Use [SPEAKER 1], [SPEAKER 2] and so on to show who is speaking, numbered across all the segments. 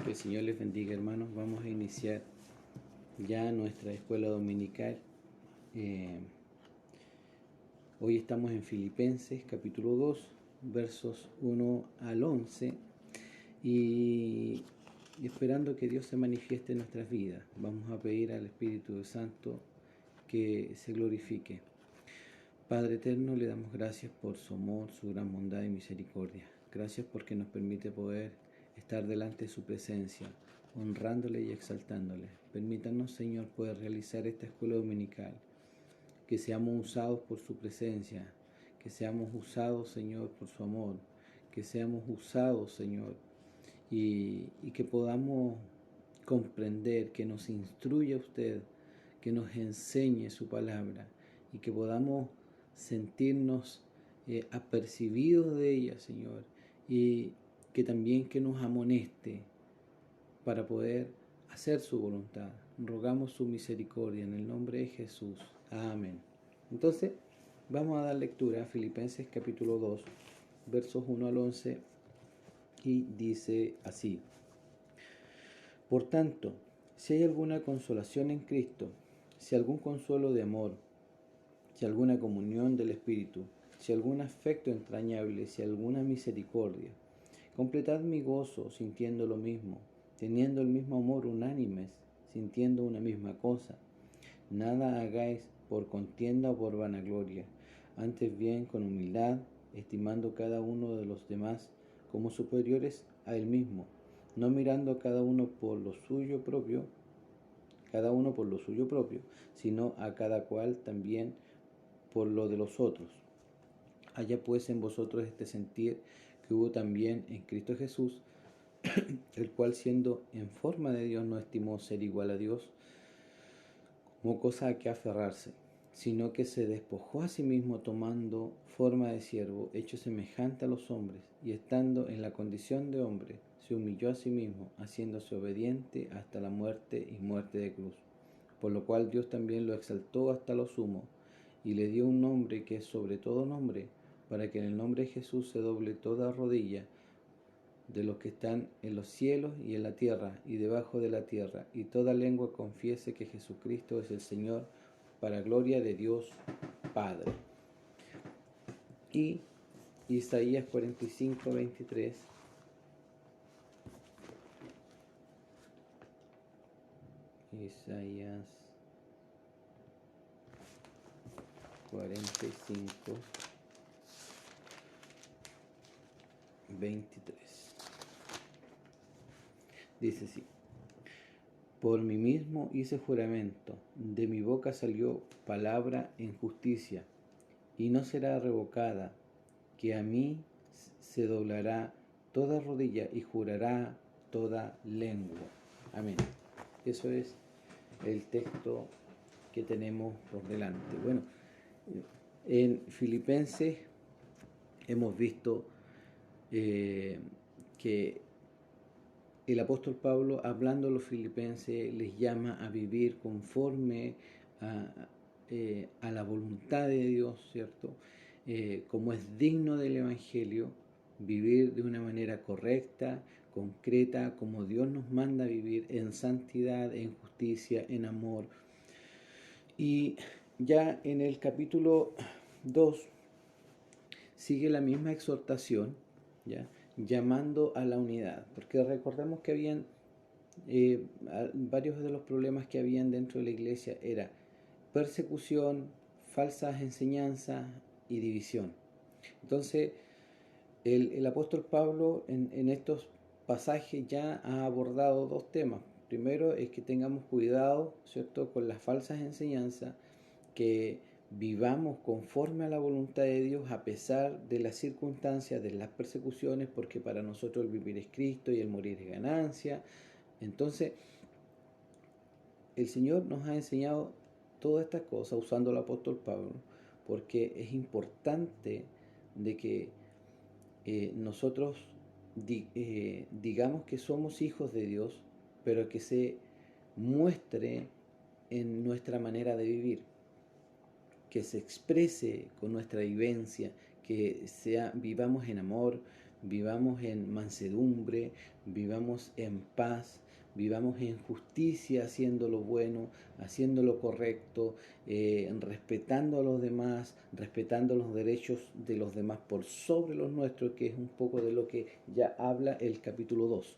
[SPEAKER 1] Que el Señor les bendiga, hermanos. Vamos a iniciar ya nuestra escuela dominical. Hoy estamos en Filipenses capítulo 2, versos 1 al 11, y esperando que Dios se manifieste en nuestras vidas. Vamos a pedir al Espíritu Santo que se glorifique. Padre eterno, le damos gracias por su amor, su gran bondad y misericordia. Gracias porque nos permite poder estar delante de su presencia, honrándole y exaltándole. Permítanos, Señor, poder realizar esta escuela dominical, que seamos usados por su presencia, que seamos usados, Señor, por su amor, que seamos usados, Señor, y que podamos comprender, que nos instruya usted, que nos enseñe su palabra y que podamos sentirnos apercibidos de ella, Señor, y que también que nos amoneste para poder hacer su voluntad. Rogamos su misericordia en el nombre de Jesús. Amén. Entonces, vamos a dar lectura a Filipenses capítulo 2, versos 1 al 11, y dice así: Por tanto, si hay alguna consolación en Cristo, si algún consuelo de amor, si alguna comunión del Espíritu, si algún afecto entrañable, si alguna misericordia, completad mi gozo sintiendo lo mismo, teniendo el mismo amor, unánimes, sintiendo una misma cosa. Nada hagáis por contienda o por vanagloria, antes bien con humildad, estimando cada uno de los demás como superiores a él mismo, no mirando cada uno por lo suyo propio, sino a cada cual también por lo de los otros. Haya pues en vosotros este sentir que hubo también en Cristo Jesús, el cual siendo en forma de Dios no estimó ser igual a Dios como cosa a que aferrarse, sino que se despojó a sí mismo tomando forma de siervo, hecho semejante a los hombres, y estando en la condición de hombre, se humilló a sí mismo, haciéndose obediente hasta la muerte y muerte de cruz. Por lo cual Dios también lo exaltó hasta lo sumo, y le dio un nombre que es sobre todo nombre, para que en el nombre de Jesús se doble toda rodilla de los que están en los cielos y en la tierra y debajo de la tierra, y toda lengua confiese que Jesucristo es el Señor, para gloria de Dios Padre. Y Isaías 45, 23. Isaías 45, 23. Dice así: Por mí mismo hice juramento, de mi boca salió palabra en justicia, y no será revocada, que a mí se doblará toda rodilla y jurará toda lengua. Amén. Eso es el texto que tenemos por delante. Bueno, en Filipenses hemos visto que el apóstol Pablo, hablando a los filipenses, les llama a vivir conforme a la voluntad de Dios, ¿cierto? Como es digno del Evangelio, vivir de una manera correcta, concreta, como Dios nos manda a vivir, en santidad, en justicia, en amor. Y ya en el capítulo 2 sigue la misma exhortación, ¿ya?, llamando a la unidad, porque recordemos que habían varios de los problemas que habían dentro de la iglesia era persecución, falsas enseñanzas y división. Entonces el apóstol Pablo en estos pasajes ya ha abordado dos temas. Primero es que tengamos cuidado, ¿cierto?, con las falsas enseñanzas, que vivamos conforme a la voluntad de Dios a pesar de las circunstancias, de las persecuciones, porque para nosotros el vivir es Cristo y el morir es ganancia. Entonces, el Señor nos ha enseñado todas estas cosas usando al apóstol Pablo, porque es importante de que nosotros digamos que somos hijos de Dios, pero que se muestre en nuestra manera de vivir, que se exprese con nuestra vivencia, que vivamos en amor, vivamos en mansedumbre, vivamos en paz, vivamos en justicia, haciendo lo bueno, haciendo lo correcto, respetando a los demás, respetando los derechos de los demás por sobre los nuestros, que es un poco de lo que ya habla el capítulo 2.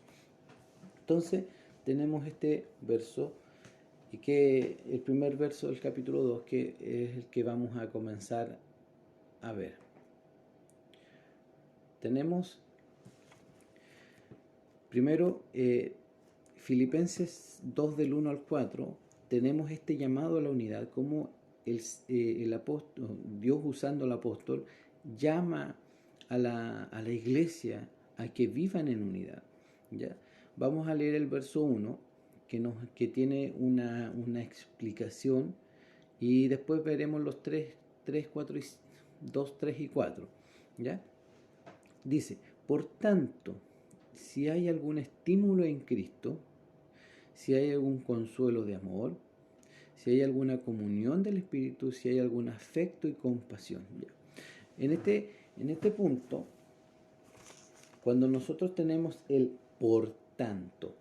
[SPEAKER 1] Entonces tenemos este verso, y que el primer verso del capítulo 2, que es el que vamos a comenzar a ver. Tenemos primero Filipenses 2 del 1 al 4, tenemos este llamado a la unidad, como el apóstol, Dios usando al apóstol, llama a la iglesia a que vivan en unidad. ¿Ya? Vamos a leer el verso 1, que tiene una explicación, y después veremos los 3, 4 y 2, 3 y 4. ¿Ya? Dice, por tanto, si hay algún estímulo en Cristo, si hay algún consuelo de amor, si hay alguna comunión del Espíritu, si hay algún afecto y compasión. ¿Ya? En este punto, cuando nosotros tenemos el por tanto,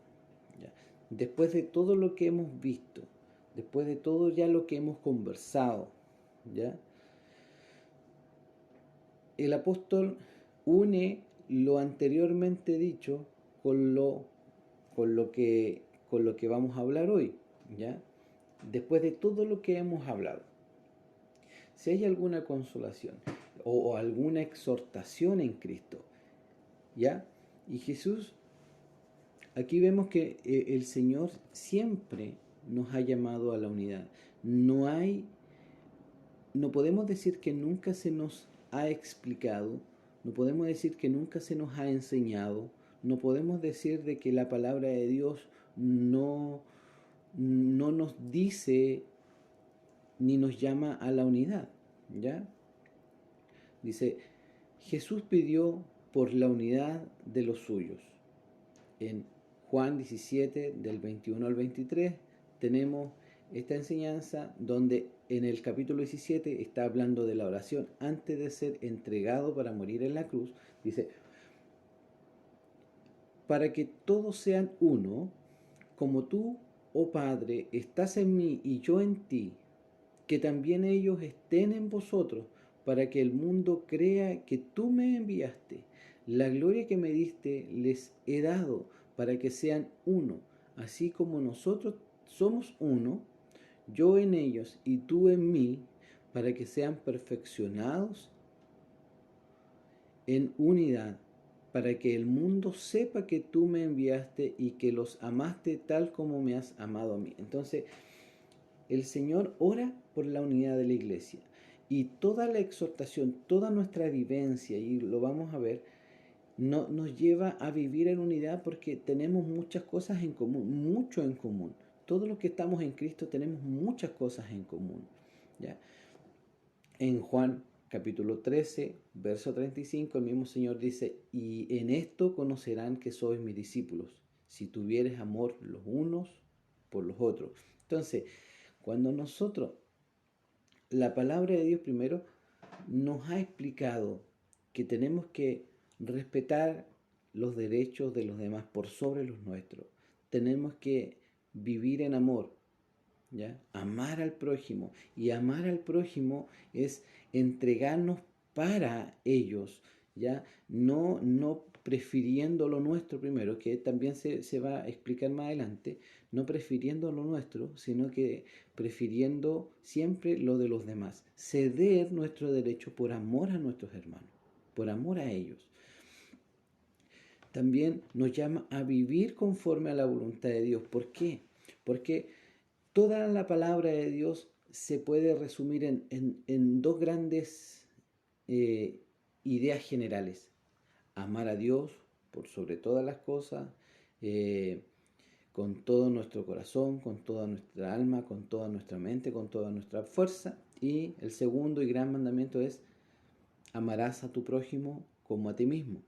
[SPEAKER 1] ¿ya? Después de todo lo que hemos visto, después de todo ya lo que hemos conversado, ¿ya? El apóstol une lo anteriormente dicho con lo que vamos a hablar hoy, ¿ya? Después de todo lo que hemos hablado, si hay alguna consolación o alguna exhortación en Cristo, ¿ya? Y Jesús, aquí vemos que el Señor siempre nos ha llamado a la unidad. No podemos decir que nunca se nos ha explicado, no podemos decir que nunca se nos ha enseñado, no podemos decir de que la palabra de Dios no nos dice ni nos llama a la unidad, ¿ya? Dice, Jesús pidió por la unidad de los suyos. En Juan 17, del 21 al 23, tenemos esta enseñanza donde en el capítulo 17 está hablando de la oración antes de ser entregado para morir en la cruz. Dice, para que todos sean uno, como tú, oh Padre, estás en mí y yo en ti, que también ellos estén en vosotros, para que el mundo crea que tú me enviaste. La gloria que me diste les he dado, para que sean uno, así como nosotros somos uno, yo en ellos y tú en mí, para que sean perfeccionados en unidad, para que el mundo sepa que tú me enviaste y que los amaste tal como me has amado a mí. Entonces, el Señor ora por la unidad de la iglesia, y toda la exhortación, toda nuestra vivencia, y lo vamos a ver, nos lleva a vivir en unidad porque tenemos muchas cosas en común, mucho en común. Todos los que estamos en Cristo tenemos muchas cosas en común, ¿ya? En Juan capítulo 13, verso 35, el mismo Señor dice, y en esto conocerán que sois mis discípulos, si tuvieres amor los unos por los otros. Entonces, cuando nosotros, la palabra de Dios primero nos ha explicado que tenemos que respetar los derechos de los demás por sobre los nuestros. Tenemos que vivir en amor, ¿ya? Amar al prójimo. Y amar al prójimo es entregarnos para ellos, ¿ya? No prefiriendo lo nuestro primero, que también se va a explicar más adelante, no prefiriendo lo nuestro, sino que prefiriendo siempre lo de los demás. Ceder nuestro derecho por amor a nuestros hermanos, por amor a ellos. También nos llama a vivir conforme a la voluntad de Dios. ¿Por qué? Porque toda la palabra de Dios se puede resumir en dos grandes ideas generales. Amar a Dios por sobre todas las cosas, con todo nuestro corazón, con toda nuestra alma, con toda nuestra mente, con toda nuestra fuerza. Y el segundo y gran mandamiento es, amarás a tu prójimo como a ti mismo.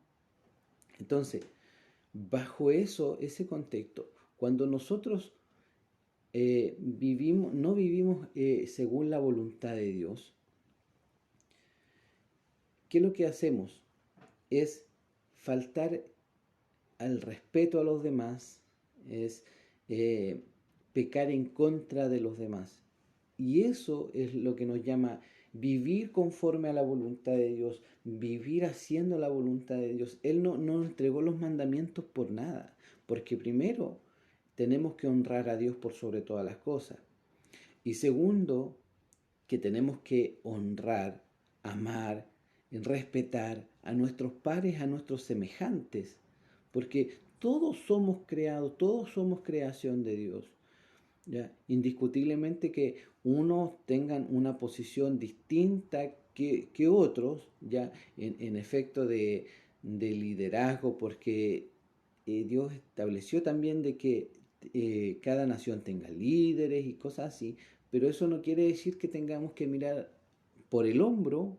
[SPEAKER 1] Entonces, bajo ese contexto, cuando nosotros no vivimos según la voluntad de Dios, ¿qué es lo que hacemos? Es faltar al respeto a los demás, es pecar en contra de los demás. Y eso es lo que nos llama vivir conforme a la voluntad de Dios, vivir haciendo la voluntad de Dios. Él no nos entregó los mandamientos por nada, porque primero tenemos que honrar a Dios por sobre todas las cosas. Y segundo, que tenemos que honrar, amar, respetar a nuestros pares, a nuestros semejantes, porque todos somos creados, todos somos creación de Dios. ¿Ya? Indiscutiblemente que unos tengan una posición distinta que otros, ya en efecto de liderazgo, porque Dios estableció también de que cada nación tenga líderes y cosas así, pero eso no quiere decir que tengamos que mirar por el hombro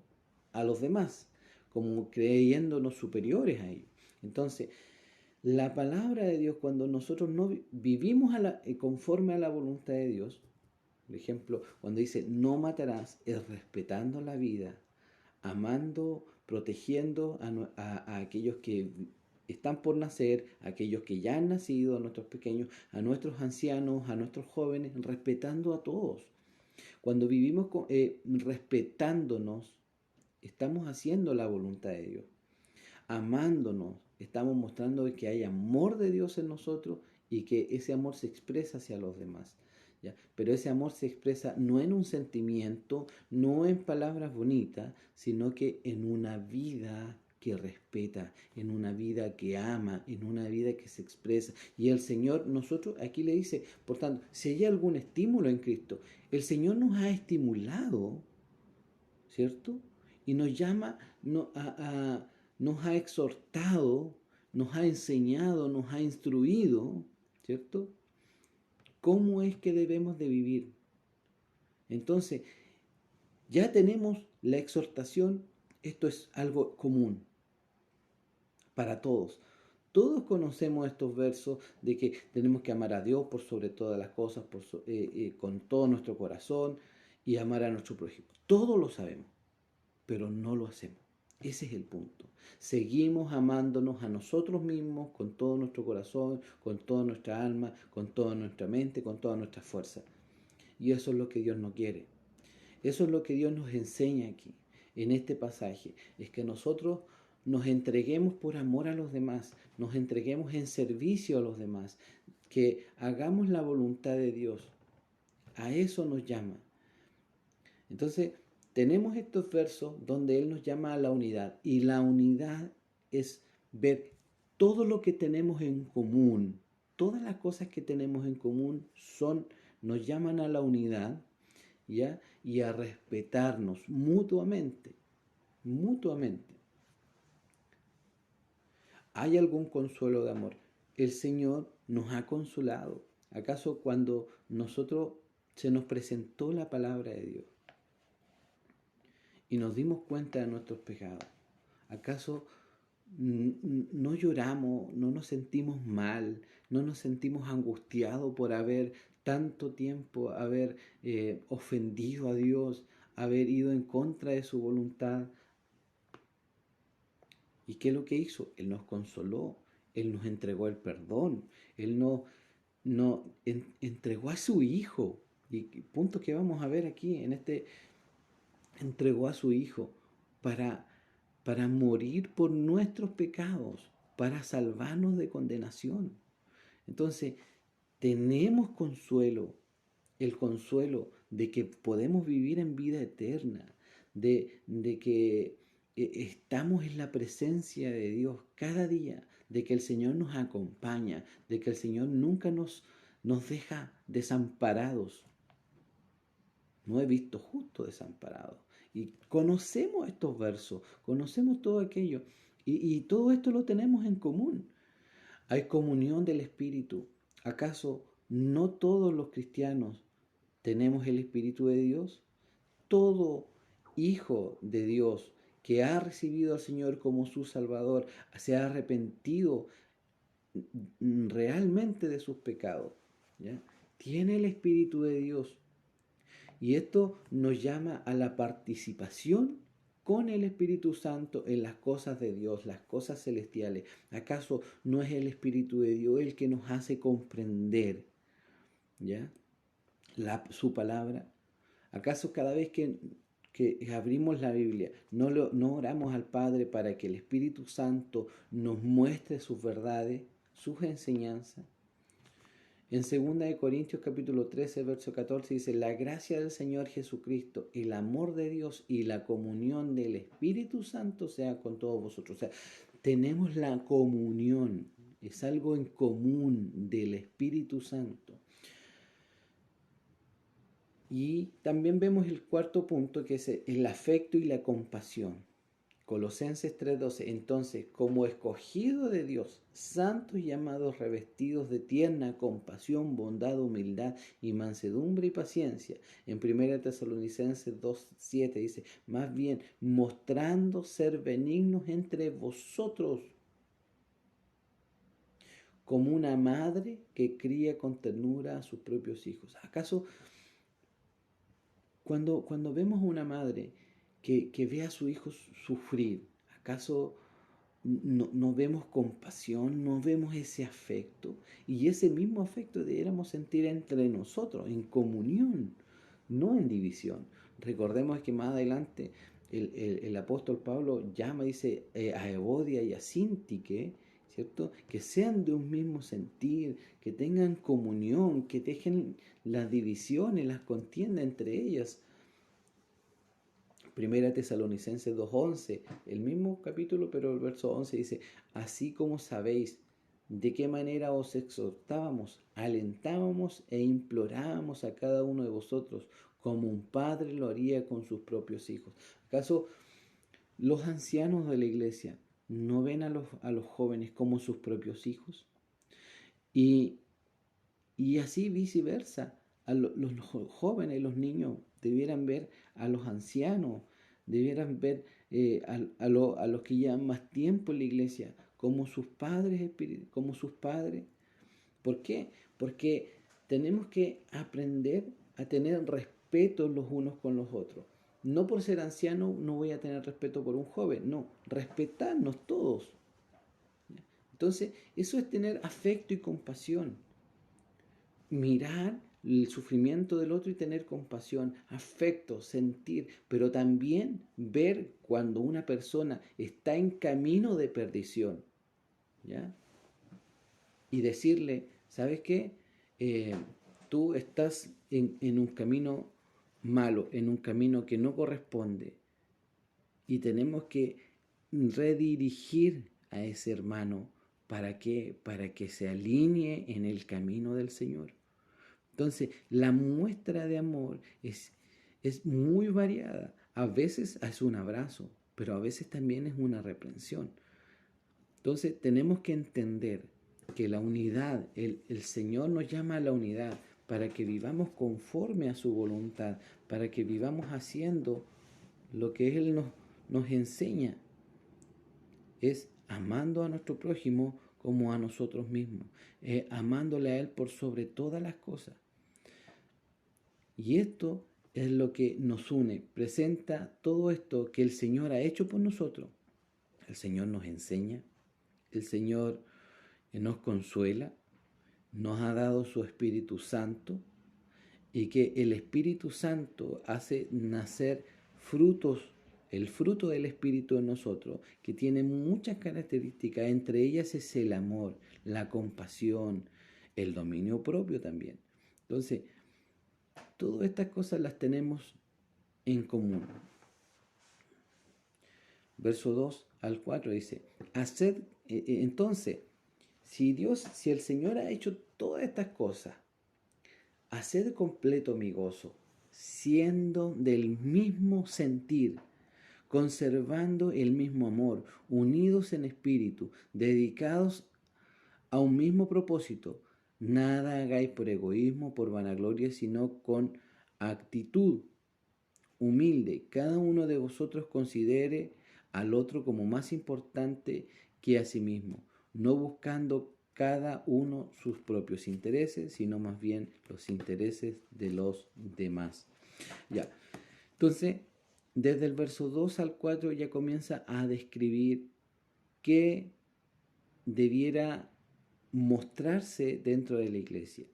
[SPEAKER 1] a los demás, como creyéndonos superiores a ellos. Entonces, la palabra de Dios, cuando nosotros no vivimos conforme a la voluntad de Dios, por ejemplo, cuando dice no matarás, es respetando la vida, amando, protegiendo a aquellos que están por nacer, a aquellos que ya han nacido, a nuestros pequeños, a nuestros ancianos, a nuestros jóvenes, respetando a todos. Cuando vivimos respetándonos, estamos haciendo la voluntad de Dios. Amándonos, estamos mostrando que hay amor de Dios en nosotros y que ese amor se expresa hacia los demás. ¿Ya? Pero ese amor se expresa no en un sentimiento, no en palabras bonitas, sino que en una vida que respeta, en una vida que ama, en una vida que se expresa. Y el Señor, nosotros aquí le dice, por tanto, si hay algún estímulo en Cristo, el Señor nos ha estimulado, ¿cierto? Y nos llama nos ha exhortado, nos ha enseñado, nos ha instruido, ¿cierto? ¿Cómo es que debemos de vivir? Entonces, ya tenemos la exhortación, esto es algo común para todos. Todos conocemos estos versos de que tenemos que amar a Dios por sobre todas las cosas, con todo nuestro corazón y amar a nuestro prójimo. Todos lo sabemos, pero no lo hacemos. Ese es el punto. Seguimos amándonos a nosotros mismos con todo nuestro corazón, con toda nuestra alma, con toda nuestra mente, con toda nuestra fuerza. Y eso es lo que Dios no quiere. Eso es lo que Dios nos enseña aquí, en este pasaje. Es que nosotros nos entreguemos por amor a los demás, nos entreguemos en servicio a los demás, que hagamos la voluntad de Dios. A eso nos llama. Entonces, tenemos estos versos donde Él nos llama a la unidad. Y la unidad es ver todo lo que tenemos en común. Todas las cosas que tenemos en común nos llaman a la unidad, ¿ya? Y a respetarnos mutuamente. Mutuamente. ¿Hay algún consuelo de amor? El Señor nos ha consolado. ¿Acaso cuando nosotros se nos presentó la palabra de Dios y nos dimos cuenta de nuestros pecados, acaso no lloramos, no nos sentimos mal, no nos sentimos angustiados por haber tanto tiempo, haber ofendido a Dios, haber ido en contra de su voluntad? ¿Y qué es lo que hizo? Él nos consoló, Él nos entregó el perdón, Él nos entregó a su Hijo. Y punto que vamos a ver aquí en este, entregó a su Hijo para morir por nuestros pecados, para salvarnos de condenación. Entonces, tenemos consuelo, el consuelo de que podemos vivir en vida eterna, de que estamos en la presencia de Dios cada día, de que el Señor nos acompaña, de que el Señor nunca nos deja desamparados. No he visto justo desamparado. Y conocemos estos versos, conocemos todo aquello. Y todo esto lo tenemos en común. Hay comunión del Espíritu. ¿Acaso no todos los cristianos tenemos el Espíritu de Dios? Todo hijo de Dios que ha recibido al Señor como su Salvador, se ha arrepentido realmente de sus pecados, ¿ya? Tiene el Espíritu de Dios. Y esto nos llama a la participación con el Espíritu Santo en las cosas de Dios, las cosas celestiales. ¿Acaso no es el Espíritu de Dios el que nos hace comprender, ¿ya?, su palabra? ¿Acaso cada vez que abrimos la Biblia no oramos al Padre para que el Espíritu Santo nos muestre sus verdades, sus enseñanzas? En 2 Corintios capítulo 13, verso 14 dice: la gracia del Señor Jesucristo, el amor de Dios y la comunión del Espíritu Santo sea con todos vosotros. O sea, tenemos la comunión, es algo en común del Espíritu Santo. Y también vemos el cuarto punto, que es el afecto y la compasión. Colosenses 3:12. Entonces, como escogidos de Dios, santos y llamados, revestidos de tierna compasión, bondad, humildad y mansedumbre y paciencia. En 1 Tesalonicenses 2:7 dice: más bien, mostrando ser benignos entre vosotros, como una madre que cría con ternura a sus propios hijos. ¿Acaso cuando vemos a una madre que ve a su hijo sufrir, acaso no vemos compasión, no vemos ese afecto? Y ese mismo afecto deberíamos sentir entre nosotros, en comunión, no en división. Recordemos que más adelante el apóstol Pablo dice a Evodia y a Síntique, ¿cierto?, que sean de un mismo sentir, que tengan comunión, que dejen las divisiones, las contiendas entre ellas. 1 Tesalonicenses 2:11, el mismo capítulo, pero el verso 11 dice: así como sabéis de qué manera os exhortábamos, alentábamos e implorábamos a cada uno de vosotros, como un padre lo haría con sus propios hijos. ¿Acaso los ancianos de la iglesia no ven a los jóvenes como sus propios hijos? Y así viceversa, los jóvenes, los niños, debieran ver a los ancianos, debieran ver a los que llevan más tiempo en la iglesia como sus padres, como sus padres. ¿Por qué? Porque tenemos que aprender a tener respeto los unos con los otros. No por ser anciano no voy a tener respeto por un joven, no, respetarnos todos. Entonces, eso es tener afecto y compasión. Mirar el sufrimiento del otro y tener compasión, afecto, sentir, pero también ver cuando una persona está en camino de perdición, ¿ya? Y decirle: ¿sabes qué? Tú estás en un camino malo, en un camino que no corresponde, y tenemos que redirigir a ese hermano. ¿Para qué? Para que se alinee en el camino del Señor. Entonces, la muestra de amor es muy variada. A veces es un abrazo, pero a veces también es una reprensión. Entonces, tenemos que entender que la unidad, el Señor nos llama a la unidad para que vivamos conforme a su voluntad, para que vivamos haciendo lo que Él nos enseña. Es amando a nuestro prójimo como a nosotros mismos, amándole a Él por sobre todas las cosas. Y esto es lo que nos une, presenta todo esto que el Señor ha hecho por nosotros. El Señor nos enseña, el Señor nos consuela, nos ha dado su Espíritu Santo, y que el Espíritu Santo hace nacer frutos, el fruto del Espíritu en nosotros, que tiene muchas características. Entre ellas es el amor, la compasión, el dominio propio también. Entonces, todas estas cosas las tenemos en común. Verso 2 al 4 dice: entonces, si el Señor ha hecho todas estas cosas, haced completo mi gozo, siendo del mismo sentir, conservando el mismo amor, unidos en espíritu, dedicados a un mismo propósito. Nada hagáis por egoísmo, por vanagloria, sino con actitud humilde. Cada uno de vosotros considere al otro como más importante que a sí mismo, no buscando cada uno sus propios intereses, sino más bien los intereses de los demás. Ya. Entonces, desde el verso 2 al 4 ya comienza a describir qué debiera mostrarse dentro de la iglesia,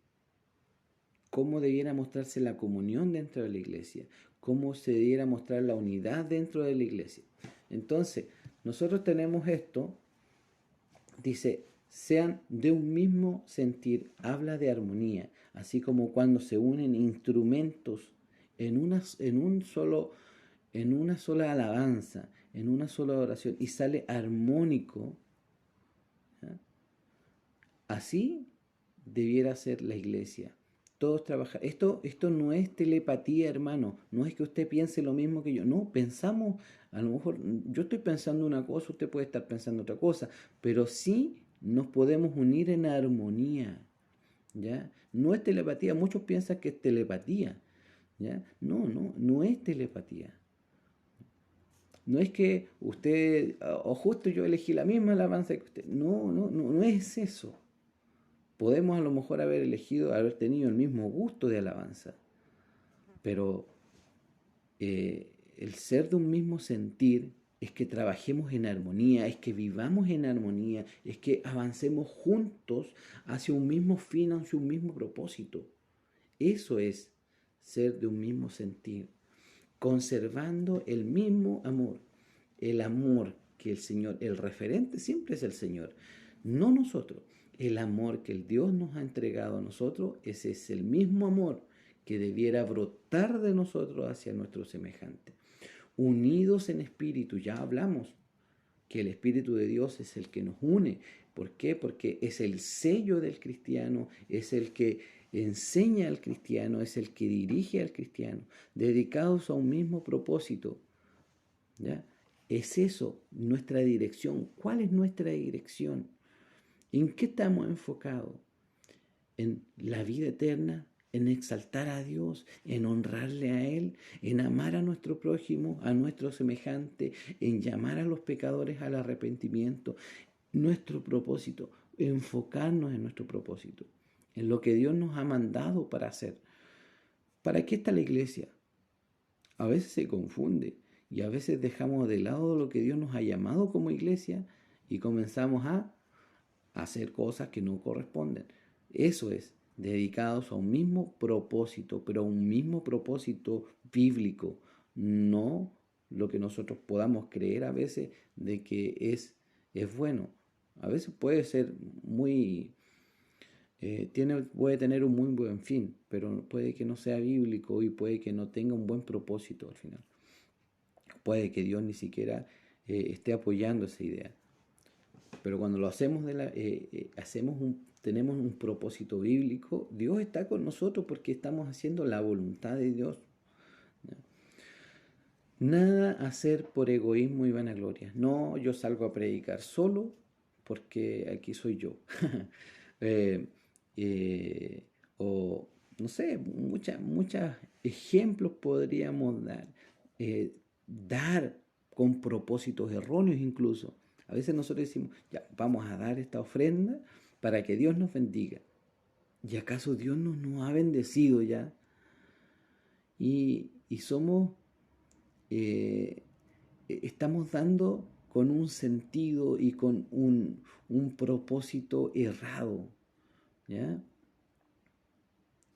[SPEAKER 1] cómo debiera mostrarse la comunión dentro de la iglesia, cómo se debiera mostrar la unidad dentro de la iglesia. Entonces, nosotros tenemos esto, dice, sean de un mismo sentir, habla de armonía, así como cuando se unen instrumentos en una sola alabanza, en una sola oración, y sale armónico, ¿ya? Así debiera ser la iglesia. Todos trabajan. Esto no es telepatía, hermano. No es que usted piense lo mismo que yo. No, pensamos, a lo mejor yo estoy pensando una cosa, usted puede estar pensando otra cosa, pero sí nos podemos unir en armonía, ¿ya? No es telepatía. Muchos piensan que es telepatía, ¿ya? No es telepatía. No es que usted, o justo yo elegí la misma alabanza que usted. No es eso. Podemos a lo mejor haber elegido, haber tenido el mismo gusto de alabanza, pero el ser de un mismo sentir es que trabajemos en armonía, es que vivamos en armonía, es que avancemos juntos hacia un mismo fin, hacia un mismo propósito. Eso es ser de un mismo sentir, conservando el mismo amor, el amor que el Señor, el referente siempre es el Señor, no nosotros. El amor que el Dios nos ha entregado a nosotros, ese es el mismo amor que debiera brotar de nosotros hacia nuestro semejante. Unidos en espíritu, ya hablamos que el Espíritu de Dios es el que nos une. ¿Por qué? Porque es el sello del cristiano, es el que enseña al cristiano, es el que dirige al cristiano, dedicados a un mismo propósito. ¿Ya? Es eso, nuestra dirección. ¿Cuál es nuestra dirección? ¿En qué estamos enfocados? ¿En la vida eterna? ¿En exaltar a Dios? ¿En honrarle a Él? ¿En amar a nuestro prójimo, a nuestro semejante? ¿En llamar a los pecadores al arrepentimiento? Nuestro propósito, enfocarnos en nuestro propósito, en lo que Dios nos ha mandado para hacer. ¿Para qué está la iglesia? A veces se confunde y a veces dejamos de lado lo que Dios nos ha llamado como iglesia y comenzamos a hacer cosas que no corresponden. Eso es, dedicados a un mismo propósito, pero a un mismo propósito bíblico, no lo que nosotros podamos creer a veces de que es bueno. A veces puede ser muy, puede tener un muy buen fin, pero puede que no sea bíblico y puede que no tenga un buen propósito al final. Puede que Dios ni siquiera esté apoyando esa idea. Pero cuando lo hacemos, tenemos un propósito bíblico, Dios está con nosotros porque estamos haciendo la voluntad de Dios. Nada hacer por egoísmo y vanagloria. No, yo salgo a predicar solo porque aquí soy yo. Eh, o no sé, muchos ejemplos podríamos dar. Dar con propósitos erróneos incluso. A veces nosotros decimos, ya, vamos a dar esta ofrenda para que Dios nos bendiga. ¿Y acaso Dios nos ha bendecido ya? Y somos, estamos dando con un sentido y con un propósito errado, ¿ya?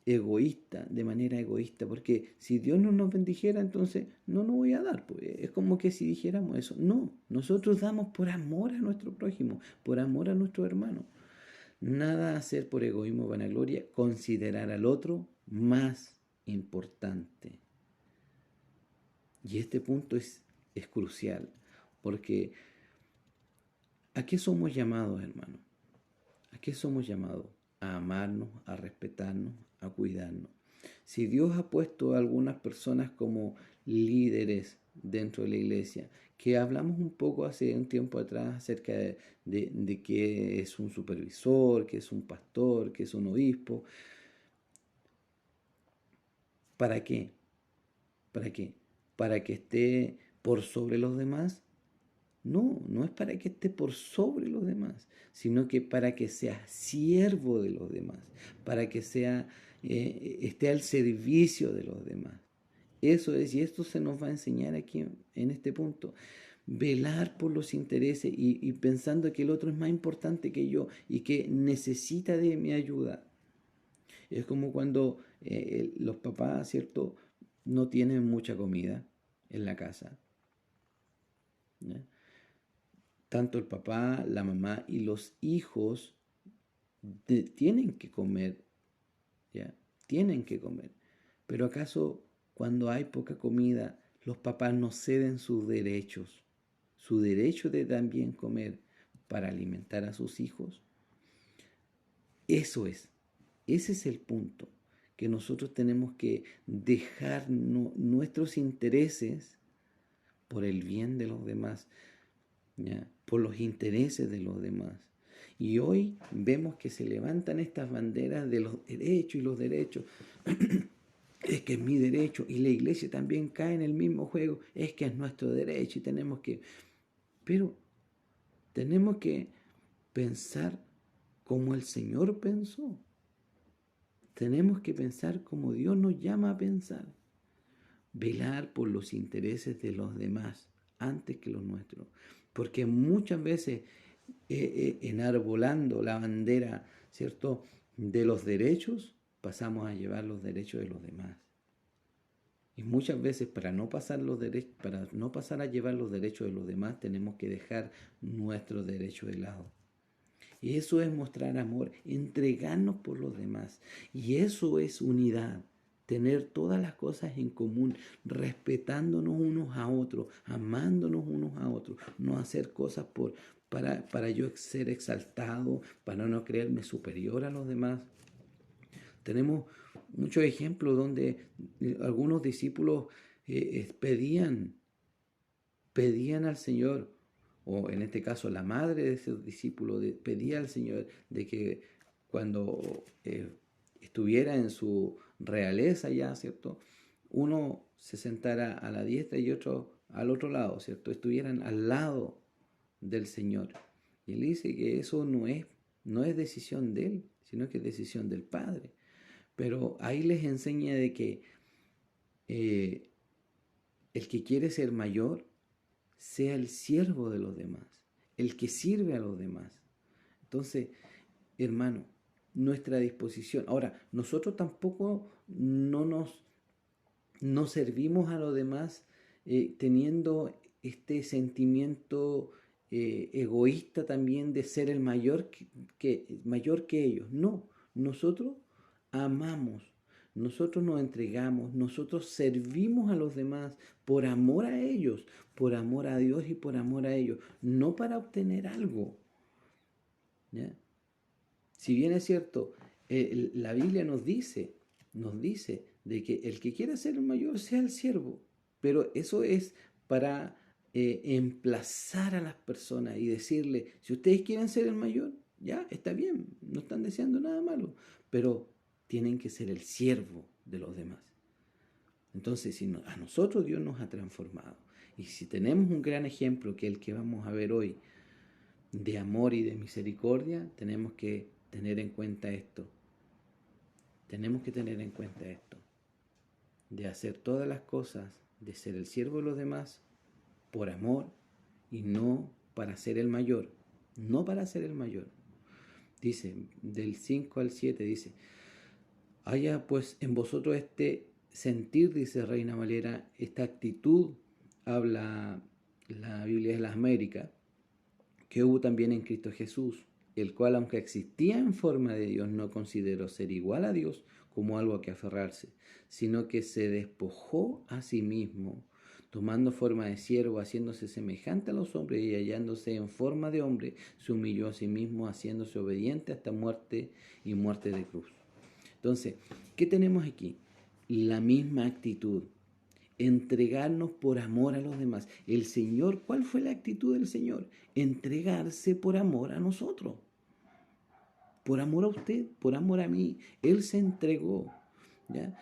[SPEAKER 1] Egoísta, de manera egoísta, porque si Dios no nos bendijera, entonces no nos voy a dar, pues es como que si dijéramos eso. No, nosotros damos por amor a nuestro prójimo, por amor a nuestro hermano. Nada hacer por egoísmo o vanagloria, considerar al otro más importante. Y este punto es crucial, porque ¿a qué somos llamados, hermano? ¿A qué somos llamados? A amarnos, a respetarnos, a cuidarnos. Si Dios ha puesto a algunas personas como líderes dentro de la iglesia, que hablamos un poco hace un tiempo atrás acerca de qué es un supervisor, qué es un pastor, qué es un obispo. ¿Para qué? ¿Para qué? ¿Para que esté por sobre los demás? No es para que esté por sobre los demás, sino que para que sea siervo de los demás, para que esté al servicio de los demás. Eso es, y esto se nos va a enseñar aquí en este punto. Velar por los intereses y pensando que el otro es más importante que yo y que necesita de mi ayuda. Es como cuando los papás, ¿cierto?, no tienen mucha comida en la casa, ¿ya? Tanto el papá, la mamá y los hijos tienen que comer, ¿ya? Tienen que comer. Pero ¿acaso cuando hay poca comida, los papás no ceden sus derechos? Su derecho de también comer para alimentar a sus hijos. Eso es, ese es el punto, que nosotros tenemos que dejar nuestros intereses por el bien de los demás, ¿ya? Por los intereses de los demás. Y hoy vemos que se levantan estas banderas de los derechos y los derechos. Es que es mi derecho, y la iglesia también cae en el mismo juego, es que es nuestro derecho y tenemos que... Pero tenemos que pensar como el Señor pensó. Tenemos que pensar como Dios nos llama a pensar. Velar por los intereses de los demás antes que los nuestros. Porque muchas veces enarbolando la bandera, ¿cierto?, de los derechos, pasamos a llevar los derechos de los demás. Y muchas veces para no pasar a llevar los derechos de los demás, tenemos que dejar nuestros derechos de lado. Y eso es mostrar amor, entregarnos por los demás. Y eso es unidad, tener todas las cosas en común, respetándonos unos a otros, amándonos unos a otros, no hacer cosas para yo ser exaltado, para no creerme superior a los demás. Tenemos muchos ejemplos donde algunos discípulos pedían al Señor, o en este caso la madre de ese discípulo pedía al Señor de que cuando estuviera en su realeza ya, ¿cierto?, uno se sentara a la diestra y otro al otro lado, ¿cierto?, estuvieran al lado del Señor. Y él dice que eso no es decisión de él, sino que es decisión del Padre. Pero ahí les enseña de que el que quiere ser mayor sea el siervo de los demás, el que sirve a los demás. Entonces, hermano, nuestra disposición. Ahora, nosotros tampoco no servimos a los demás teniendo este sentimiento egoísta también de ser el mayor que ellos. No, nosotros amamos, nosotros nos entregamos, nosotros servimos a los demás por amor a ellos, por amor a Dios y por amor a ellos, no para obtener algo, ¿ya? Si bien es cierto, la Biblia nos dice de que el que quiera ser el mayor sea el siervo, pero eso es para emplazar a las personas y decirle, si ustedes quieren ser el mayor, ya, está bien, no están deseando nada malo, pero tienen que ser el siervo de los demás. Entonces, si a nosotros Dios nos ha transformado, y si tenemos un gran ejemplo que es el que vamos a ver hoy, de amor y de misericordia, tenemos que tener en cuenta esto. Tenemos que tener en cuenta esto, de hacer todas las cosas, de ser el siervo de los demás, por amor, y no para ser el mayor, no para ser el mayor. Dice, del 5 al 7, dice, haya pues en vosotros este sentir, dice Reina Valera, esta actitud, habla la Biblia de las Américas, que hubo también en Cristo Jesús, el cual, aunque existía en forma de Dios, no consideró ser igual a Dios como algo a que aferrarse, sino que se despojó a sí mismo, tomando forma de siervo, haciéndose semejante a los hombres y hallándose en forma de hombre, se humilló a sí mismo, haciéndose obediente hasta muerte y muerte de cruz. Entonces, ¿qué tenemos aquí? La misma actitud. Entregarnos por amor a los demás. El Señor, ¿cuál fue la actitud del Señor? Entregarse por amor a nosotros. Por amor a usted, por amor a mí. Él se entregó, ¿ya?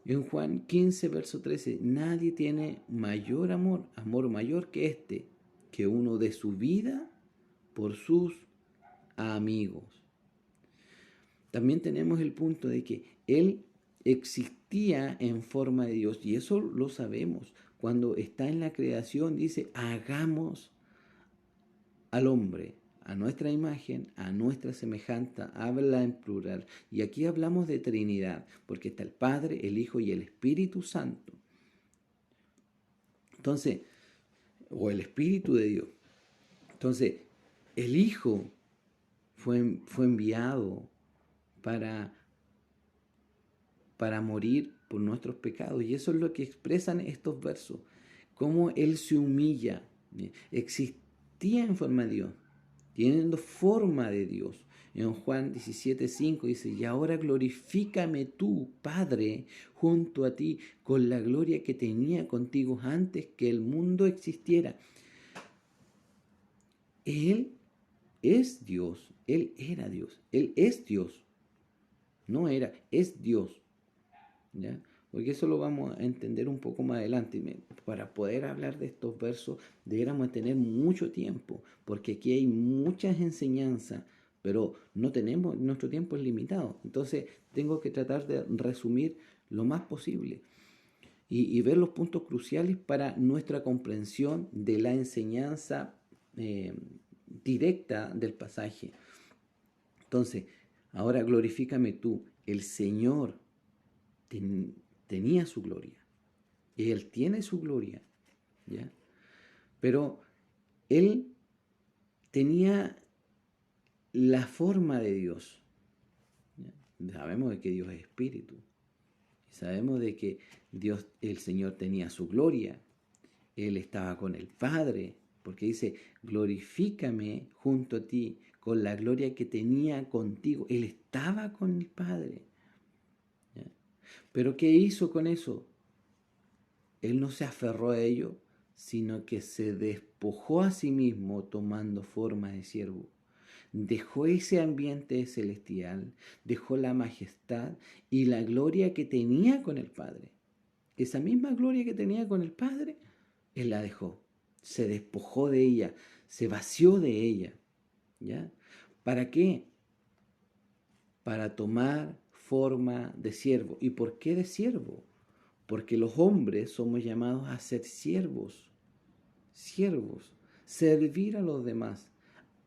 [SPEAKER 1] En Juan 15, verso 13, nadie tiene mayor amor mayor que este, que uno de su vida por sus amigos. También tenemos el punto de que Él existía en forma de Dios, y eso lo sabemos. Cuando está en la creación dice, hagamos al hombre a nuestra imagen, a nuestra semejanza, habla en plural. Y aquí hablamos de Trinidad, porque está el Padre, el Hijo y el Espíritu Santo. Entonces, o el Espíritu de Dios. Entonces, el Hijo fue enviado para morir por nuestros pecados. Y eso es lo que expresan estos versos. Cómo Él se humilla. Existía en forma de Dios, teniendo forma de Dios. En Juan 17:5 dice, y ahora glorifícame tú, Padre, junto a ti, con la gloria que tenía contigo antes que el mundo existiera. Él es Dios, Él era Dios, Él es Dios. No era, es Dios. ¿Ya? Porque eso lo vamos a entender un poco más adelante. Para poder hablar de estos versos deberíamos tener mucho tiempo, porque aquí hay muchas enseñanzas, pero no tenemos, nuestro tiempo es limitado. Entonces tengo que tratar de resumir lo más posible y ver los puntos cruciales para nuestra comprensión de la enseñanza directa del pasaje. Entonces, ahora glorifícame tú, el Señor tenía su gloria. Él tiene su gloria, ¿ya? Pero Él tenía la forma de Dios, ¿ya? Sabemos de que Dios es espíritu. Sabemos de que Dios, el Señor, tenía su gloria. Él estaba con el Padre, porque dice, glorifícame junto a ti con la gloria que tenía contigo. Él estaba con el Padre. ¿Ya? Pero ¿qué hizo con eso? Él no se aferró a ello, sino que se despojó a sí mismo tomando forma de siervo. Dejó ese ambiente celestial, dejó la majestad y la gloria que tenía con el Padre. Esa misma gloria que tenía con el Padre, Él la dejó. Se despojó de ella, se vació de ella. ¿Ya? ¿Para qué? Para tomar forma de siervo. ¿Y por qué de siervo? Porque los hombres somos llamados a ser siervos, servir a los demás,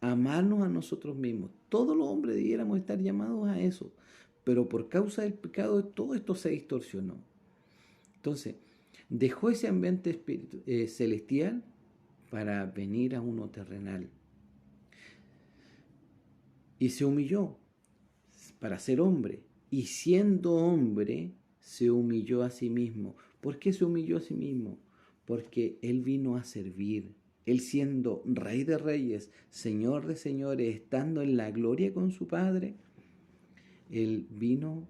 [SPEAKER 1] amarnos a nosotros mismos. Todos los hombres debiéramos estar llamados a eso, pero por causa del pecado todo esto se distorsionó. Entonces, dejó ese ambiente celestial para venir a uno terrenal. Y se humilló para ser hombre. Y siendo hombre, se humilló a sí mismo. ¿Por qué se humilló a sí mismo? Porque Él vino a servir. Él siendo Rey de Reyes, Señor de Señores, estando en la gloria con su Padre, Él vino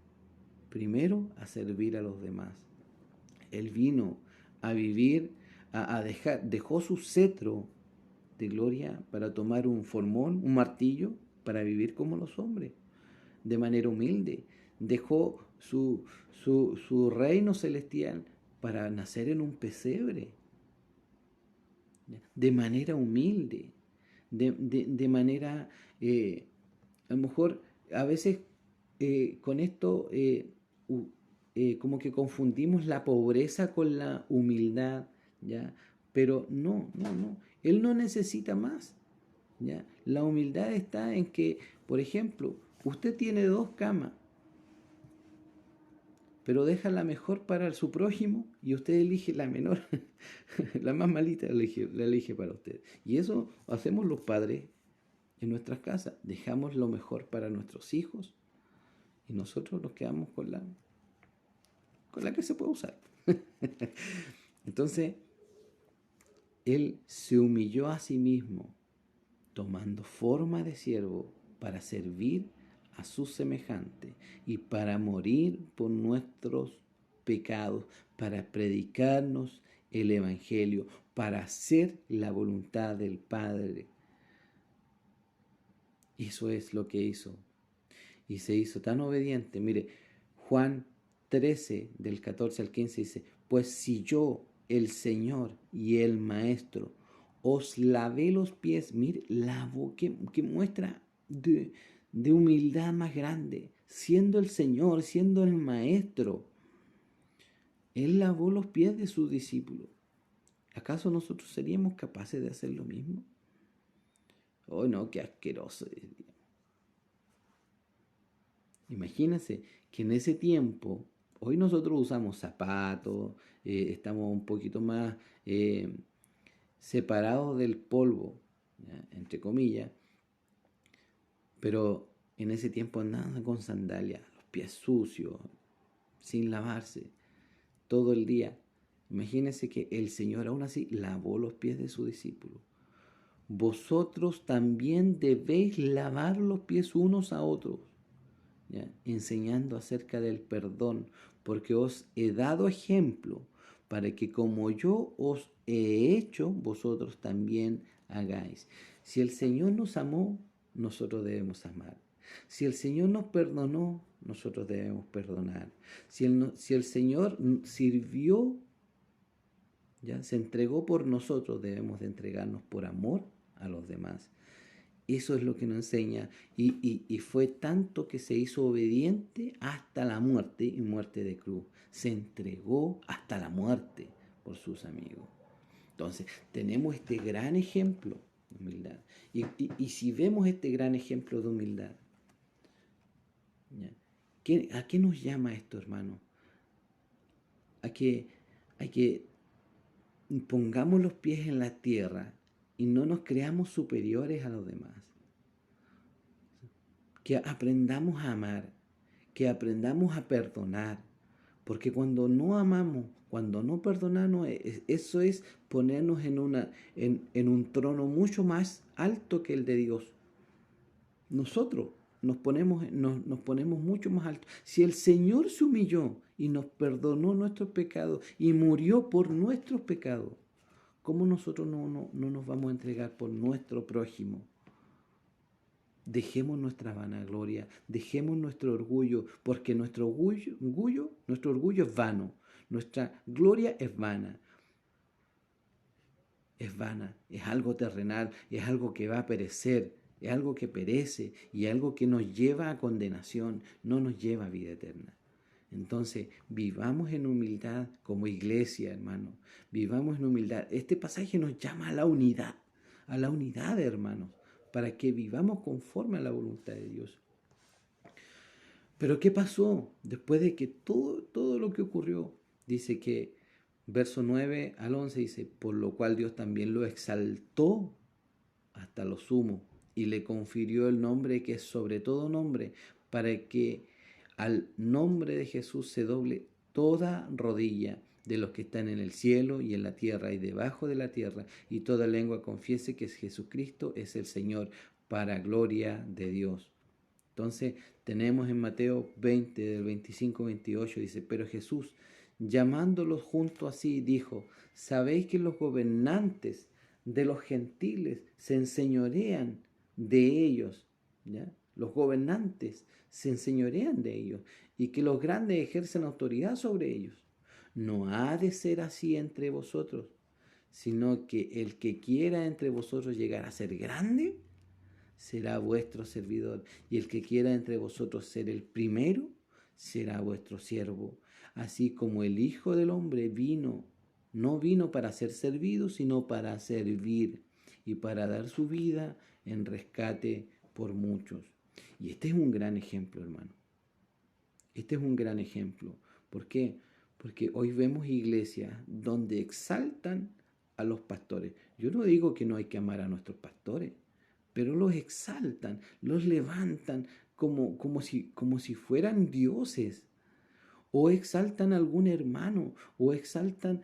[SPEAKER 1] primero a servir a los demás. Él vino a vivir, dejó su cetro de gloria para tomar un formón, un martillo, para vivir como los hombres, de manera humilde. Dejó su reino celestial para nacer en un pesebre, de manera humilde, de manera, a lo mejor, a veces con esto como que confundimos la pobreza con la humildad, ¿ya? Pero no. Él no necesita más, ¿ya? La humildad está en que, por ejemplo, usted tiene 2 camas, pero deja la mejor para su prójimo y usted elige la menor, la más malita la elige para usted. Y eso hacemos los padres en nuestras casas. Dejamos lo mejor para nuestros hijos y nosotros nos quedamos con la que se puede usar. Entonces, Él se humilló a sí mismo, tomando forma de siervo para servir a su semejante y para morir por nuestros pecados, para predicarnos el Evangelio, para hacer la voluntad del Padre. Eso es lo que hizo. Y se hizo tan obediente. Mire, Juan 13, del 14 al 15 dice, pues si yo, el Señor y el Maestro, os lavé los pies, mire, que muestra de humildad más grande. siendo el Señor, siendo el Maestro. Él lavó los pies de sus discípulos. ¿Acaso nosotros seríamos capaces de hacer lo mismo? Oh, no, qué asqueroso. Imagínense que en ese tiempo, hoy nosotros usamos zapatos, estamos un poquito más separados del polvo, ¿ya? Entre comillas, pero en ese tiempo andaban con sandalias, los pies sucios, sin lavarse, todo el día. Imagínense que el Señor aún así lavó los pies de sus discípulos. Vosotros también debéis lavar los pies unos a otros, ¿ya? Enseñando acerca del perdón, porque os he dado ejemplo para que como yo os he hecho, vosotros también hagáis. Si el Señor nos amó, nosotros debemos amar. Si el Señor nos perdonó, nosotros debemos perdonar. Si el Señor sirvió, ¿ya? Se entregó por nosotros, debemos de entregarnos por amor a los demás. Eso es lo que nos enseña. Y fue tanto que se hizo obediente hasta la muerte y muerte de cruz. Se entregó hasta la muerte por sus amigos. Entonces, tenemos este gran ejemplo de humildad. Y si vemos este gran ejemplo de humildad, ¿ya? ¿A qué nos llama esto, hermano? A que pongamos los pies en la tierra y no nos creamos superiores a los demás. Que aprendamos a amar, que aprendamos a perdonar, porque cuando no amamos, cuando no perdonamos, eso es ponernos en un trono mucho más alto que el de Dios. Nosotros nos ponemos mucho más alto. Si el Señor se humilló y nos perdonó nuestros pecados y murió por nuestros pecados, ¿cómo nosotros no nos vamos a entregar por nuestro prójimo? Dejemos nuestra vanagloria, dejemos nuestro orgullo, porque nuestro orgullo es vano, nuestra gloria es vana, es algo terrenal, es algo que va a perecer, es algo que perece y algo que nos lleva a condenación, no nos lleva a vida eterna. Entonces, vivamos en humildad como iglesia, hermano, vivamos en humildad. Este pasaje nos llama a la unidad, hermanos, para que vivamos conforme a la voluntad de Dios. Pero ¿qué pasó? Después de que todo lo que ocurrió, dice que, verso 9 al 11 dice, por lo cual Dios también lo exaltó hasta lo sumo y le confirió el nombre que es sobre todo nombre, para que al nombre de Jesús se doble toda rodilla de los que están en el cielo y en la tierra y debajo de la tierra, y toda lengua confiese que Jesucristo es el Señor, para gloria de Dios. Entonces tenemos en Mateo 20, del 25-28, dice, pero Jesús, llamándolos junto así, dijo, ¿sabéis que los gobernantes de los gentiles se enseñorean de ellos? ¿Ya? Los gobernantes se enseñorean de ellos y que los grandes ejercen autoridad sobre ellos. No ha de ser así entre vosotros, sino que el que quiera entre vosotros llegar a ser grande, será vuestro servidor, y el que quiera entre vosotros ser el primero, será vuestro siervo. Así como el Hijo del Hombre no vino para ser servido, sino para servir y para dar su vida en rescate por muchos. Y este es un gran ejemplo, hermano. Este es un gran ejemplo. ¿Por qué? Porque hoy vemos iglesias donde exaltan a los pastores. Yo no digo que no hay que amar a nuestros pastores, pero los exaltan, los levantan como si fueran dioses. O exaltan a algún hermano, o exaltan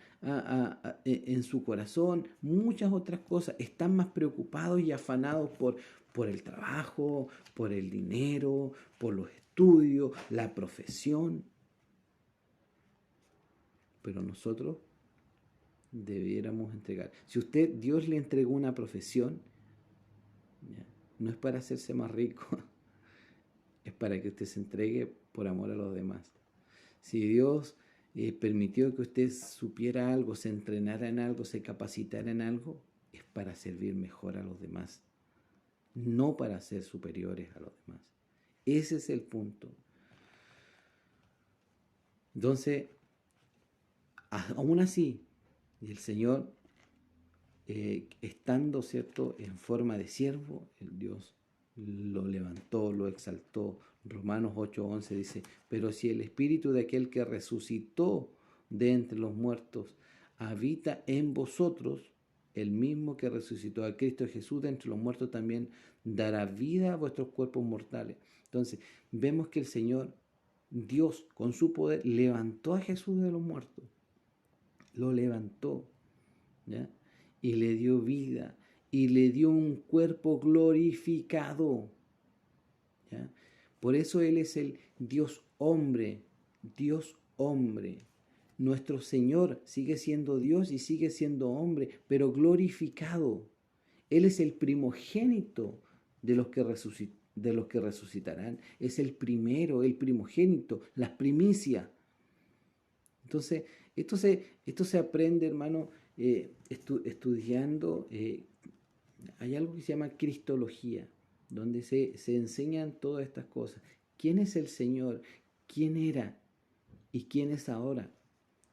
[SPEAKER 1] en su corazón muchas otras cosas. Están más preocupados y afanados por el trabajo, por el dinero, por los estudios, la profesión. Pero nosotros debiéramos entregar. Si Dios le entregó una profesión, ¿ya? No es para hacerse más rico, es para que usted se entregue por amor a los demás. Si Dios permitió que usted supiera algo, se entrenara en algo, se capacitara en algo, es para servir mejor a los demás, no para ser superiores a los demás. Ese es el punto. Entonces, aún así, el Señor, estando, ¿cierto?, en forma de siervo, el Dios lo levantó, lo exaltó. Romanos 8:11 dice, pero si el espíritu de aquel que resucitó de entre los muertos habita en vosotros, el mismo que resucitó a Cristo Jesús de entre los muertos también dará vida a vuestros cuerpos mortales. Entonces, vemos que el Señor, Dios, con su poder, levantó a Jesús de los muertos. Lo levantó, ¿ya? Y le dio vida, y le dio un cuerpo glorificado, ¿ya? Por eso Él es el Dios hombre, Dios hombre. Nuestro Señor sigue siendo Dios y sigue siendo hombre, pero glorificado. Él es el primogénito de los que resucitarán. Es el primero, el primogénito, las primicias. Entonces, esto se aprende, hermano, estudiando. Hay algo que se llama cristología, donde se enseñan todas estas cosas. ¿Quién es el Señor? ¿Quién era? ¿Y quién es ahora?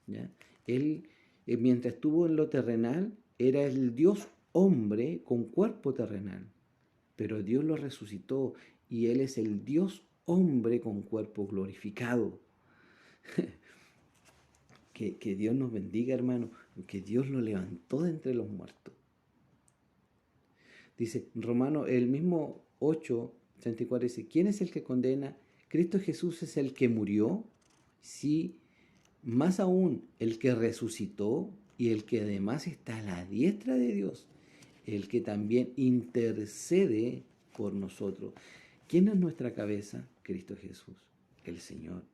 [SPEAKER 1] ¿Ya? Él, mientras estuvo en lo terrenal, era el Dios hombre con cuerpo terrenal, pero Dios lo resucitó y Él es el Dios hombre con cuerpo glorificado. Que Dios nos bendiga, hermano, que Dios lo levantó de entre los muertos. Dice Romano, el mismo 8:34 dice, ¿quién es el que condena? Cristo Jesús es el que murió, sí, más aún el que resucitó y el que además está a la diestra de Dios, el que también intercede por nosotros. ¿Quién es nuestra cabeza? Cristo Jesús, el Señor.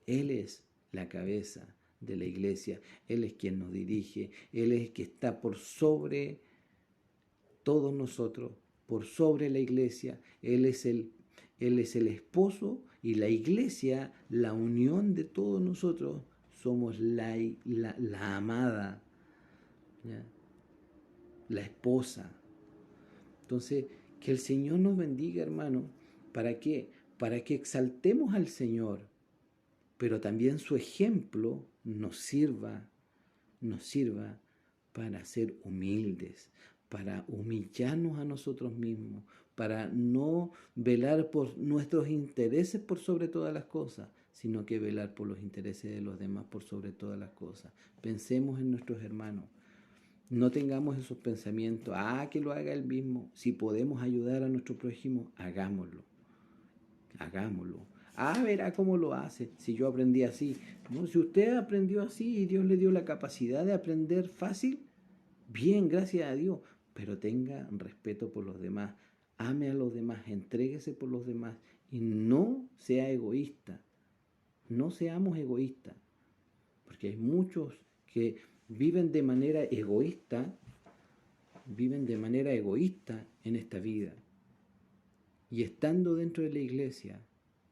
[SPEAKER 1] Él es la cabeza de la iglesia, Él es quien nos dirige, Él es el que está por sobre todos nosotros, por sobre la iglesia. Él es el esposo y la iglesia, la unión de todos nosotros, somos la amada, ¿ya? La esposa. Entonces, que el Señor nos bendiga, hermano. ¿Para qué? Para que exaltemos al Señor, pero también su ejemplo nos sirva para ser humildes, para humillarnos a nosotros mismos, para no velar por nuestros intereses por sobre todas las cosas, sino que velar por los intereses de los demás por sobre todas las cosas. Pensemos en nuestros hermanos. No tengamos esos pensamientos, que lo haga él mismo. Si podemos ayudar a nuestro prójimo, hagámoslo. Verá cómo lo hace, si yo aprendí así. No, si usted aprendió así y Dios le dio la capacidad de aprender fácil, bien, gracias a Dios, pero tenga respeto por los demás, ame a los demás, entréguese por los demás y no sea egoísta. No seamos egoístas, porque hay muchos que viven de manera egoísta en esta vida. Y estando dentro de la iglesia,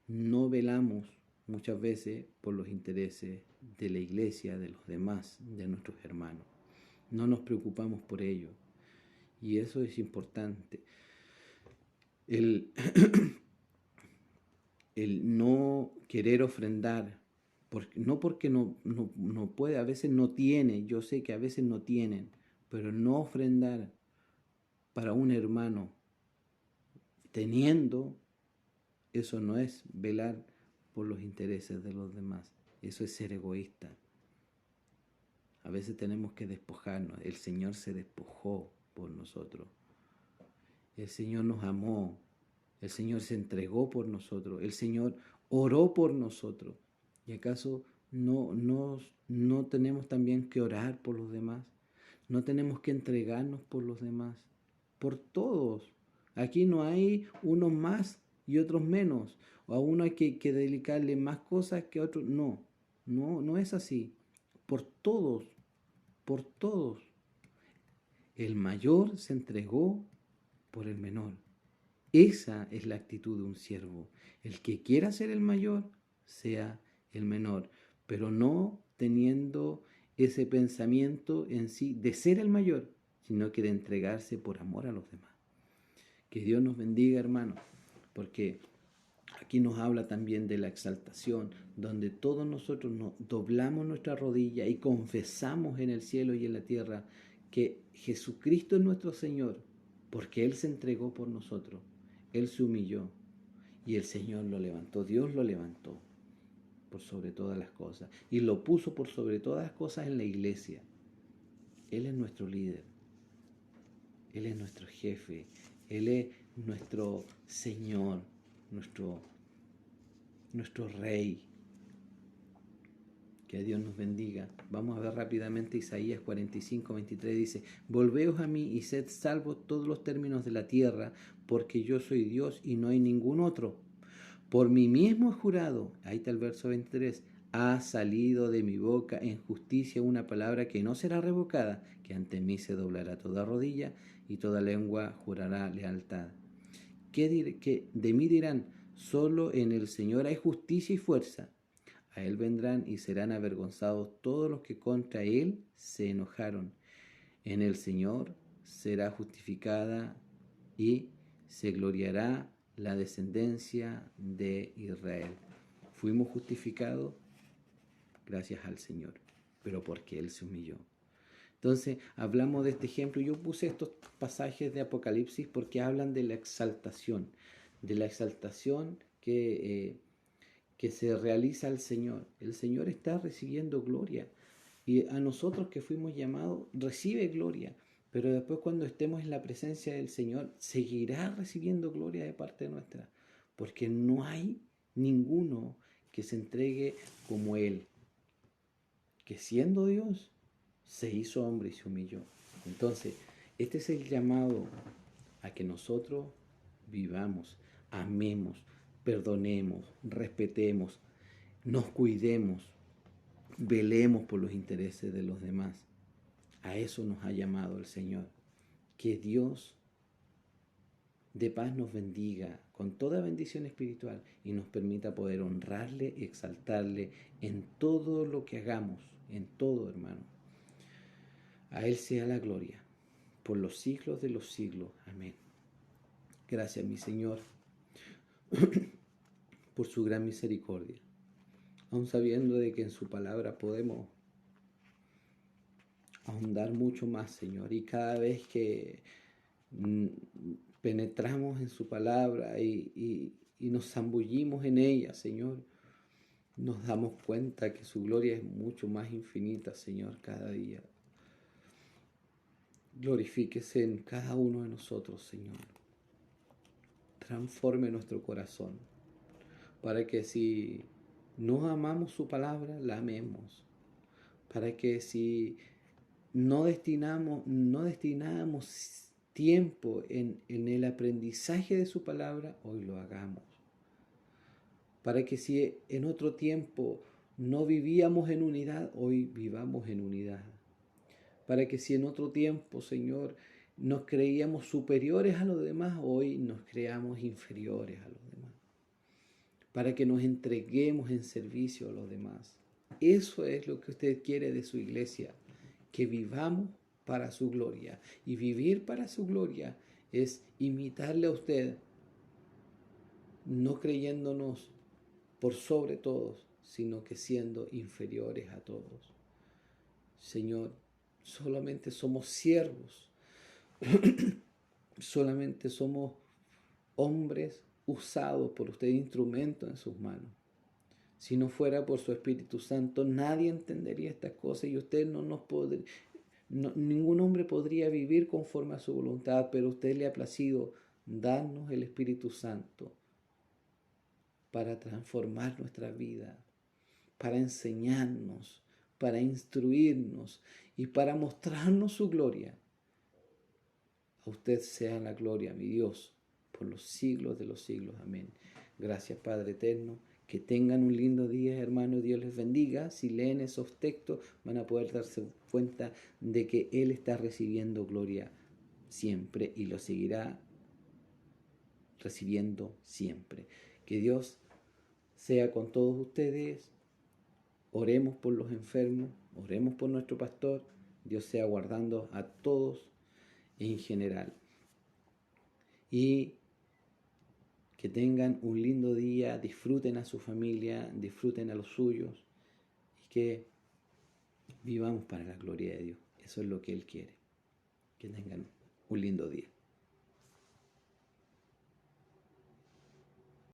[SPEAKER 1] no velamos muchas veces por los intereses de la iglesia, de los demás, de nuestros hermanos. No nos preocupamos por ello. Y eso es importante. El no querer ofrendar, no porque no puede, a veces no tiene, yo sé que a veces no tienen, pero no ofrendar para un hermano teniendo, eso no es velar por los intereses de los demás, eso es ser egoísta. A veces tenemos que despojarnos, el Señor se despojó por nosotros, el Señor nos amó, el Señor se entregó por nosotros, el Señor oró por nosotros. ¿Y acaso no tenemos también que orar por los demás? ¿No tenemos que entregarnos por los demás? Por todos. Aquí no hay unos más y otros menos. O a uno hay que dedicarle más cosas que a otro. No es así. Por todos. El mayor se entregó por el menor. Esa es la actitud de un siervo. El que quiera ser el mayor, sea el menor, pero no teniendo ese pensamiento en sí de ser el mayor, sino que de entregarse por amor a los demás. Que Dios nos bendiga, hermanos, porque Aquí nos habla también de la exaltación, donde todos nosotros nos doblamos nuestra rodilla y confesamos en el cielo y en la tierra que Jesucristo es nuestro Señor, porque Él se entregó por nosotros, Él se humilló y el Señor lo levantó, Dios lo levantó por sobre todas las cosas y lo puso por sobre todas las cosas en la iglesia. Él es nuestro líder, Él es nuestro jefe, Él es nuestro Señor, nuestro Rey. Que Dios nos bendiga. Vamos a ver rápidamente Isaías 45:23 dice: Volveos a mí y sed salvos todos los términos de la tierra, porque yo soy Dios y no hay ningún otro. Por mí mismo he jurado, ahí está el verso 23, ha salido de mi boca en justicia una palabra que no será revocada, que ante mí se doblará toda rodilla y toda lengua jurará lealtad. Que de mí dirán, solo en el Señor hay justicia y fuerza. A Él vendrán y serán avergonzados todos los que contra Él se enojaron. En el Señor será justificada y se gloriará la descendencia de Israel. Fuimos justificados gracias al Señor, pero porque Él se humilló. Entonces, hablamos de este ejemplo. Yo puse estos pasajes de Apocalipsis porque hablan de la exaltación que se realiza al Señor. El Señor está recibiendo gloria y a nosotros que fuimos llamados recibe gloria, pero después cuando estemos en la presencia del Señor seguirá recibiendo gloria de parte nuestra, porque no hay ninguno que se entregue como Él, que siendo Dios se hizo hombre y se humilló. Entonces, este es el llamado a que nosotros vivamos, amemos, perdonemos, respetemos, nos cuidemos, velemos por los intereses de los demás. A eso nos ha llamado el Señor. Que Dios de paz nos bendiga con toda bendición espiritual y nos permita poder honrarle, exaltarle en todo lo que hagamos, en todo, hermano. A Él sea la gloria por los siglos de los siglos. Amén. Gracias, mi Señor, por su gran misericordia, aun sabiendo de que en su palabra podemos ahondar mucho más, Señor, y cada vez que penetramos en su palabra y nos zambullimos en ella, Señor, nos damos cuenta que su gloria es mucho más infinita, Señor, cada día. Glorifíquese en cada uno de nosotros, Señor. Transforme nuestro corazón para que si no amamos su palabra, la amemos. Para que si no destinamos tiempo en el aprendizaje de su palabra, hoy lo hagamos. Para que si en otro tiempo no vivíamos en unidad, hoy vivamos en unidad. Para que si en otro tiempo, Señor, nos creíamos superiores a los demás, hoy nos creamos inferiores a los demás. Para que nos entreguemos en servicio a los demás. Eso es lo que usted quiere de su iglesia, que vivamos para su gloria. Y vivir para su gloria es imitarle a usted, no creyéndonos por sobre todos, sino que siendo inferiores a todos. Señor, solamente somos siervos, solamente somos hombres usados por usted, instrumentos en sus manos. Si no fuera por su Espíritu Santo, nadie entendería estas cosas y usted ningún hombre podría vivir conforme a su voluntad, pero a usted le ha placido darnos el Espíritu Santo para transformar nuestra vida, para enseñarnos, para instruirnos y para mostrarnos su gloria. A usted sea la gloria, mi Dios, por los siglos de los siglos. Amén. Gracias, Padre eterno. Que tengan un lindo día, hermano. Dios les bendiga. Si leen esos textos, van a poder darse cuenta de que Él está recibiendo gloria siempre y lo seguirá recibiendo siempre. Que Dios sea con todos ustedes. Oremos por los enfermos, oremos por nuestro pastor. Dios sea guardando a todos en general. Y Que tengan un lindo día, disfruten a su familia, disfruten a los suyos y que vivamos para la gloria de Dios. Eso es lo que Él quiere. Que tengan un lindo día.